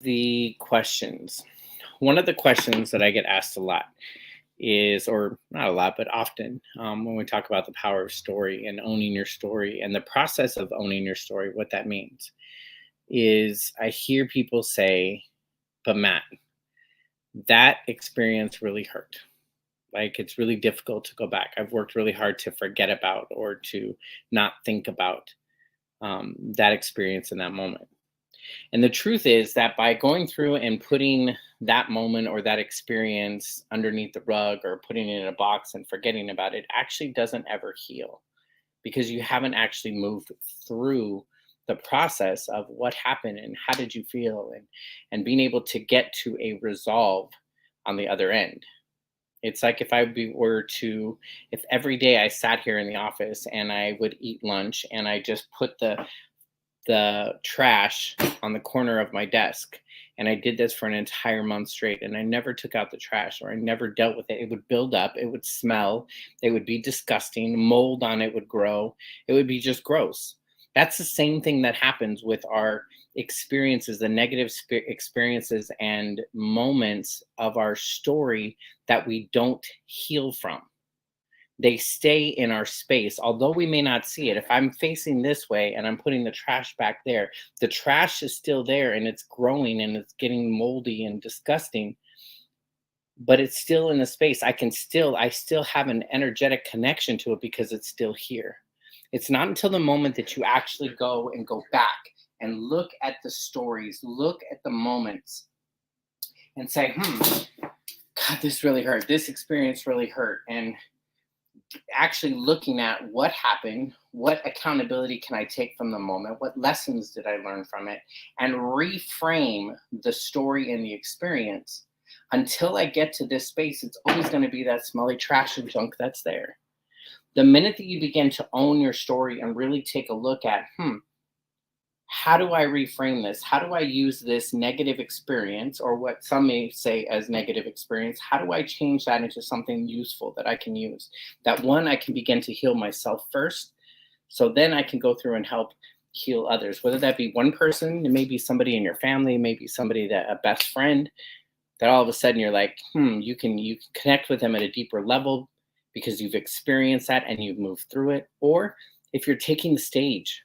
The questions. One of the questions that I get asked a lot is, or not a lot, but often, when we talk about the power of story and owning your story and the process of owning your story, what that means is I hear people say, but Matt, that experience really hurt. Like it's really difficult to go back. I've worked really hard to forget about or to not think about that experience in that moment. And the truth is that by going through and putting that moment or that experience underneath the rug or putting it in a box and forgetting about it actually doesn't ever heal because you haven't actually moved through the process of what happened and how did you feel and being able to get to a resolve on the other end. It's like if were to, if every day I sat here in the office and I would eat lunch and I just put the trash on the corner of my desk. And I did this for an entire month straight. And I never took out the trash or I never dealt with it. It would build up, it would smell, it would be disgusting. Mold on it would grow. It would be just gross. That's the same thing that happens with our experiences, the negative experiences and moments of our story that we don't heal from. They stay in our space, although we may not see it. If I'm facing this way and I'm putting the trash back there, the trash is still there and it's growing and it's getting moldy and disgusting, but it's still in the space. I still have an energetic connection to it because it's still here. It's not until the moment that you actually go and go back and look at the stories, look at the moments and say, God, this really hurt. This experience really hurt. And actually looking at what happened, what accountability can I take from the moment, what lessons did I learn from it, and reframe the story and the experience. Until I get to this space, it's always going to be that smelly trash and junk that's there. The minute that you begin to own your story and really take a look at, how do I reframe this? How do I use this negative experience, or what some may say as negative experience? How do I change that into something useful that I can use? That one, I can begin to heal myself first. So then I can go through and help heal others, whether that be one person, it may be somebody in your family, maybe somebody that a best friend that all of a sudden you're like, you can connect with them at a deeper level because you've experienced that and you've moved through it. Or if you're taking the stage,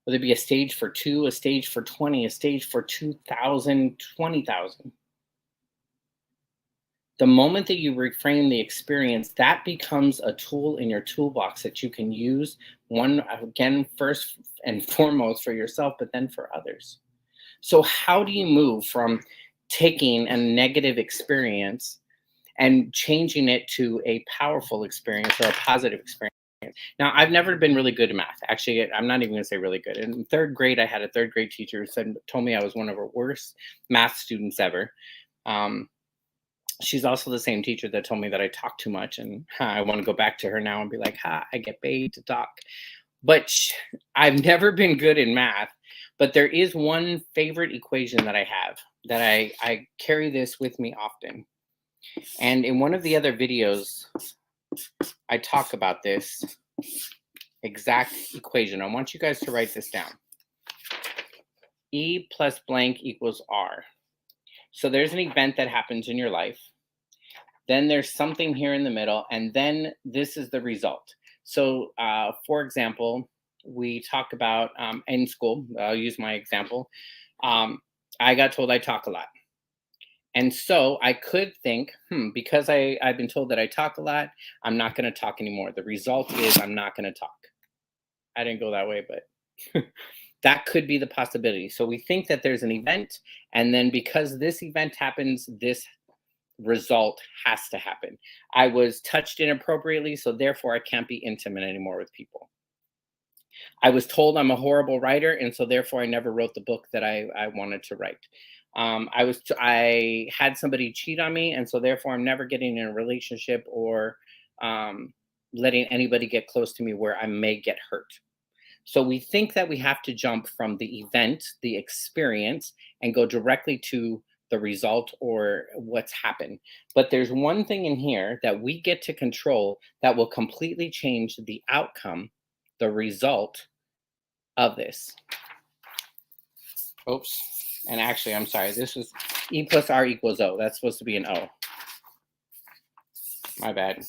whether it be a stage for 2, a stage for 20, a stage for 2,000, 20,000. The moment that you reframe the experience, that becomes a tool in your toolbox that you can use, one, again, first and foremost for yourself, but then for others. So, how do you move from taking a negative experience and changing it to a powerful experience or a positive experience? Now, I've never been really good at math. Actually, I'm not even going to say really good. In third grade, I had a third grade teacher who told me I was one of her worst math students ever. Um, she's also the same teacher that told me that I talk too much, and I want to go back to her now and be like, I get paid to talk. But I've never been good in math. But there is one favorite equation that I have that I carry this with me often. And in one of the other videos, I talk about this exact equation. I want you guys to write this down. E plus blank equals R. So there's an event that happens in your life. Then there's something here in the middle, and then this is the result. So, for example, we talk about in school, I'll use my example. I got told I talk a lot. And so I could think, because I've been told that I talk a lot, I'm not going to talk anymore. The result is I'm not going to talk. I didn't go that way, but that could be the possibility. So we think that there's an event, and then because this event happens, this result has to happen. I was touched inappropriately, so therefore I can't be intimate anymore with people. I was told I'm a horrible writer, and so therefore I never wrote the book that I wanted to write. I had somebody cheat on me, and so therefore I'm never getting in a relationship or letting anybody get close to me where I may get hurt. So we think that we have to jump from the event, the experience, and go directly to the result or what's happened. But there's one thing in here that we get to control that will completely change the outcome, the result of this. Oops. And actually, I'm sorry. This was E plus R equals O. That's supposed to be an O. My bad.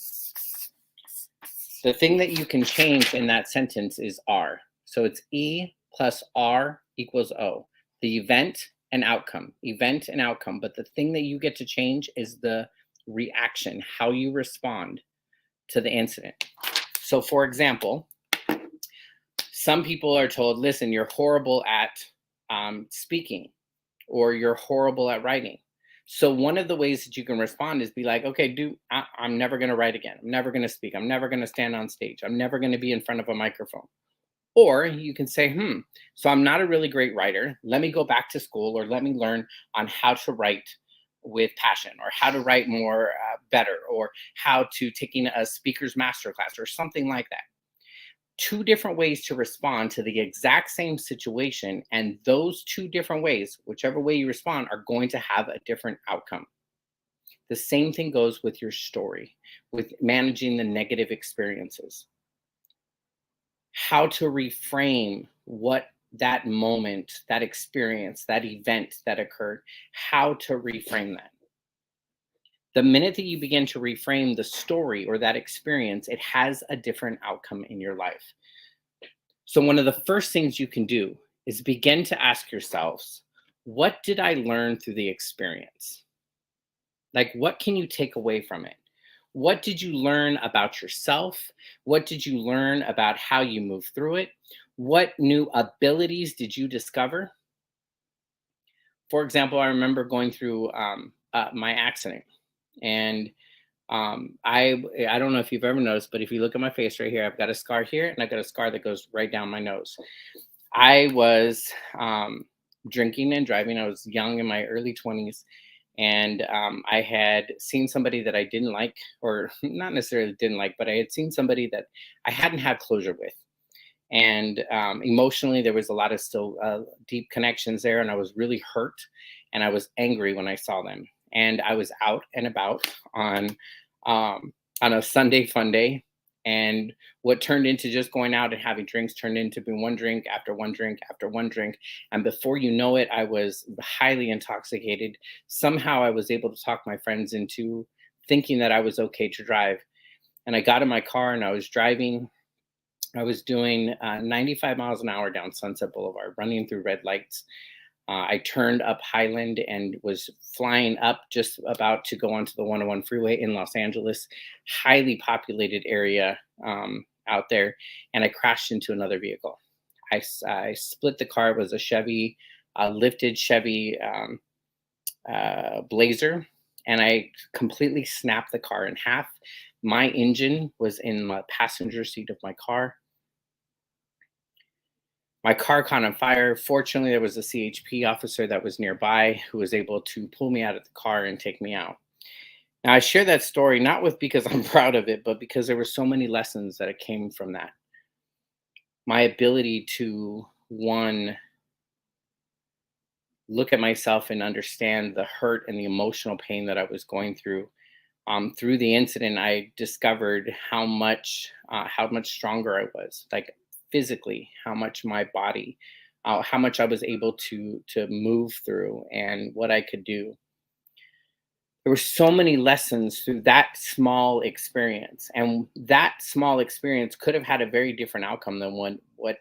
The thing that you can change in that sentence is R. So it's E plus R equals O. The event and outcome, event and outcome. But the thing that you get to change is the reaction, how you respond to the incident. So, for example, some people are told, listen, you're horrible at speaking, or you're horrible at writing. So one of the ways that you can respond is be like, okay, I'm never going to write again. I'm never going to speak. I'm never going to stand on stage. I'm never going to be in front of a microphone. Or you can say, so I'm not a really great writer. Let me go back to school, or let me learn on how to write with passion, or how to write more better, or how to taking a speaker's masterclass or something like that. Two different ways to respond to the exact same situation. And those two different ways, whichever way you respond, are going to have a different outcome. The same thing goes with your story, with managing the negative experiences. How to reframe what that moment, that experience, that event that occurred, how to reframe that. The minute that you begin to reframe the story or that experience, it has a different outcome in your life. So one of the first things you can do is begin to ask yourselves, what did I learn through the experience? Like, what can you take away from it? What did you learn about yourself? What did you learn about how you move through it? What new abilities did you discover? For example, I remember going through my accident, and I don't know if you've ever noticed, but if you look at my face right here, I've got a scar here, and I've got a scar that goes right down my nose. I was drinking and driving. I was young, in my early 20s, and I had seen somebody that I didn't like, or not necessarily didn't like, but I had seen somebody that I hadn't had closure with. And emotionally, there was a lot of still deep connections there, and I was really hurt, and I was angry when I saw them. And I was out and about on a Sunday fun day, and what turned into just going out and having drinks turned into being one drink after one drink after one drink, and before you know it, I was highly intoxicated. Somehow, I was able to talk my friends into thinking that I was okay to drive, and I got in my car and I was driving. I was doing 95 miles an hour down Sunset Boulevard, running through red lights. I turned up Highland and was flying up, just about to go onto the 101 freeway in Los Angeles, highly populated area out there, and I crashed into another vehicle. I split the car. It was a Chevy, lifted Chevy Blazer, and I completely snapped the car in half. My engine was in the passenger seat of my car. My car caught on fire. Fortunately, there was a CHP officer that was nearby who was able to pull me out of the car and take me out. Now, I share that story not with because I'm proud of it, but because there were so many lessons that came from that. My ability to, one, look at myself and understand the hurt and the emotional pain that I was going through. Through the incident, I discovered how much stronger I was, like physically, how much my body, how much I was able to move through, and what I could do. There were so many lessons through that small experience, and that small experience could have had a very different outcome than what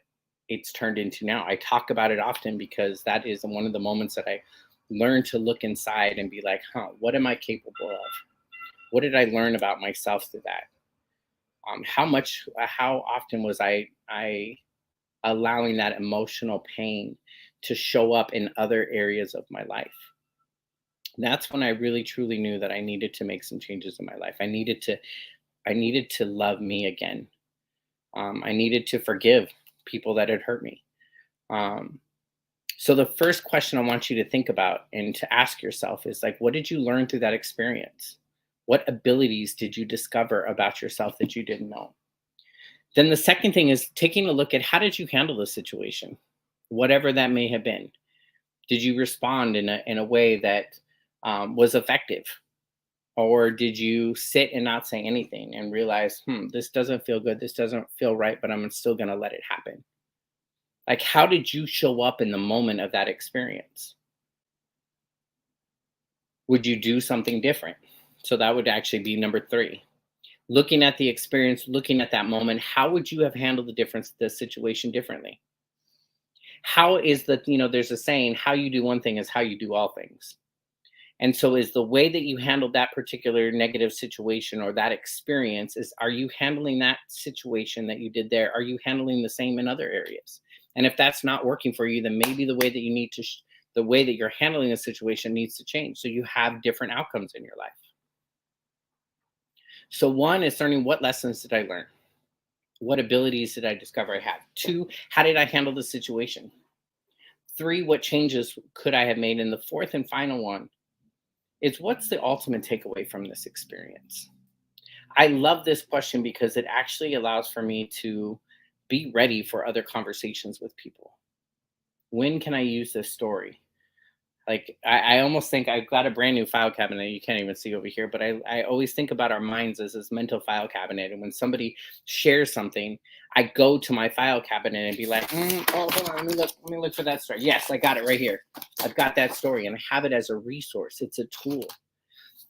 it's turned into now. I talk about it often because that is one of the moments that I learned to look inside and be like, what am I capable of? What did I learn about myself through that? How often was I allowing that emotional pain to show up in other areas of my life? That's when I really truly knew that I needed to make some changes in my life. I needed to love me again. I needed to forgive people that had hurt me. Um, so the first question I want you to think about and to ask yourself is like, what did you learn through that experience? What abilities did you discover about yourself that you didn't know? Then the second thing is taking a look at, how did you handle the situation, whatever that may have been. Did you respond in a way that was effective? Or did you sit and not say anything and realize, this doesn't feel good, this doesn't feel right, but I'm still going to let it happen? Like, how did you show up in the moment of that experience? Would you do something different? So that would actually be number 3. Looking at the experience, looking at that moment, how would you have handled the situation differently? How is there's a saying, how you do one thing is how you do all things. And so is the way that you handled that particular negative situation or that experience are you handling that situation that you did there? Are you handling the same in other areas? And if that's not working for you, then maybe the way that you need to, the way that you're handling the situation needs to change. So you have different outcomes in your life. So one is learning, what lessons did I learn? What abilities did I discover I have? 2, how did I handle the situation? 3, what changes could I have made? And the fourth and final one is, what's the ultimate takeaway from this experience? I love this question because it actually allows for me to be ready for other conversations with people. When can I use this story? Like, I almost think I've got a brand new file cabinet you can't even see over here, but I always think about our minds as this mental file cabinet. And when somebody shares something, I go to my file cabinet and be like, oh, hold on, let me look for that story. Yes, I got it right here. I've got that story, and I have it as a resource. It's a tool.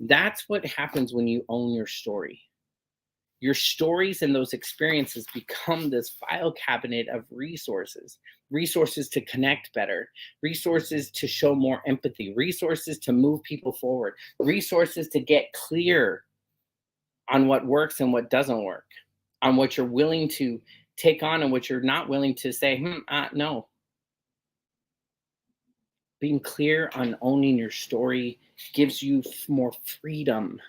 That's what happens when you own your story. Your stories and those experiences become this file cabinet of resources to connect better, resources to show more empathy, resources to move people forward, resources to get clear on what works and what doesn't work, on what you're willing to take on and what you're not willing to say, no. Being clear on owning your story gives you more freedom.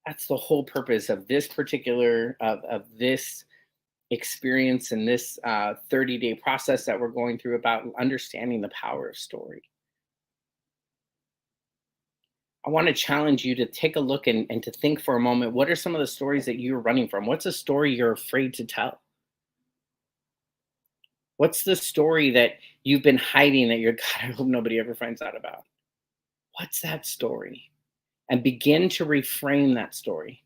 That's the whole purpose of this particular of this experience and this 30-day process that we're going through, about understanding the power of story. I want to challenge you to take a look and to think for a moment, what are some of the stories that you're running from? What's a story you're afraid to tell? What's the story that you've been hiding that you're, God, I hope nobody ever finds out about? What's that story? And begin to reframe that story.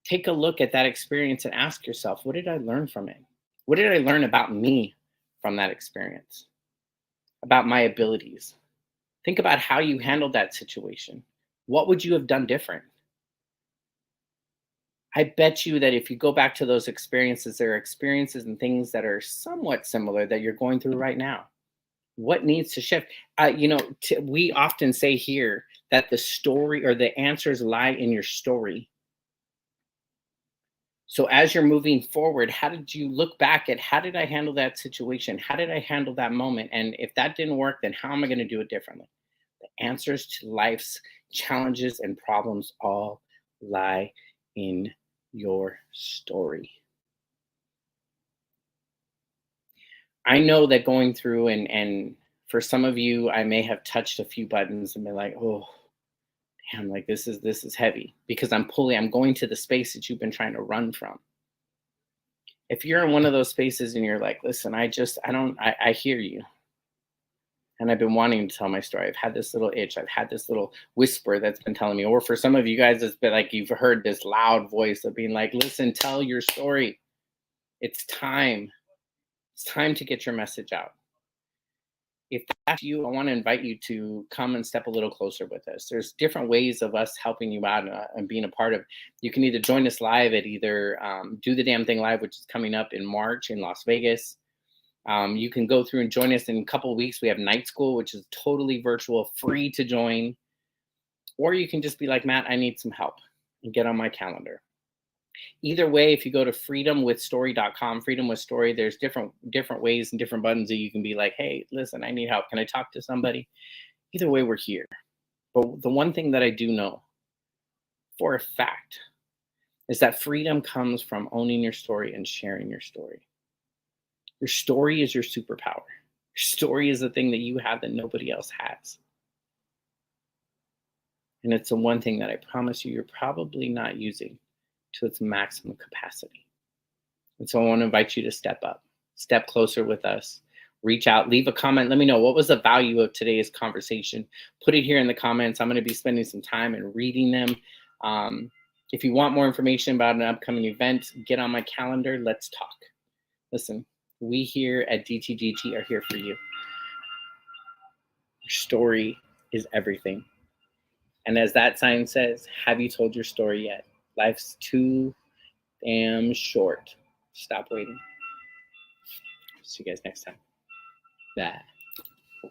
Take a look at that experience and ask yourself, what did I learn from it? What did I learn about me from that experience? About my abilities? Think about how you handled that situation. What would you have done different? I bet you that if you go back to those experiences, there are experiences and things that are somewhat similar that you're going through right now. What needs to shift? We often say here that the story or the answers lie in your story. So as you're moving forward, how did you look back at, how did I handle that situation? How did I handle that moment? And if that didn't work, then how am I going to do it differently? The answers to life's challenges and problems all lie in your story. I know that going through and for some of you, I may have touched a few buttons and been like, oh, damn, like this is heavy, because I'm going to the space that you've been trying to run from. If you're in one of those spaces and you're like, listen, I hear you. And I've been wanting to tell my story. I've had this little itch. I've had this little whisper that's been telling me, or for some of you guys, it's been like you've heard this loud voice of being like, listen, tell your story. It's time. It's time to get your message out. If that's you, I want to invite you to come and step a little closer with us. There's different ways of us helping you out and being a part of. You can either join us live at either Do the Damn Thing Live, which is coming up in March in Las Vegas. You can go through and join us in a couple of weeks. We have Night School, which is totally virtual, free to join. Or you can just be like, Matt, I need some help, and get on my calendar. Either way, if you go to freedomwithstory.com, Freedom with Story, there's different ways and different buttons that you can be like, hey, listen, I need help. Can I talk to somebody? Either way, we're here. But the one thing that I do know for a fact is that freedom comes from owning your story and sharing your story. Your story is your superpower. Your story is the thing that you have that nobody else has. And it's the one thing that I promise you're probably not using to its maximum capacity. And so I want to invite you to step up, step closer with us, reach out, leave a comment. Let me know, what was the value of today's conversation? Put it here in the comments. I'm going to be spending some time and reading them. If you want more information about an upcoming event, get on my calendar. Let's talk. Listen, we here at DTGT are here for you. Your story is everything. And as that sign says, have you told your story yet? Life's too damn short. Stop waiting. See you guys next time. Bye.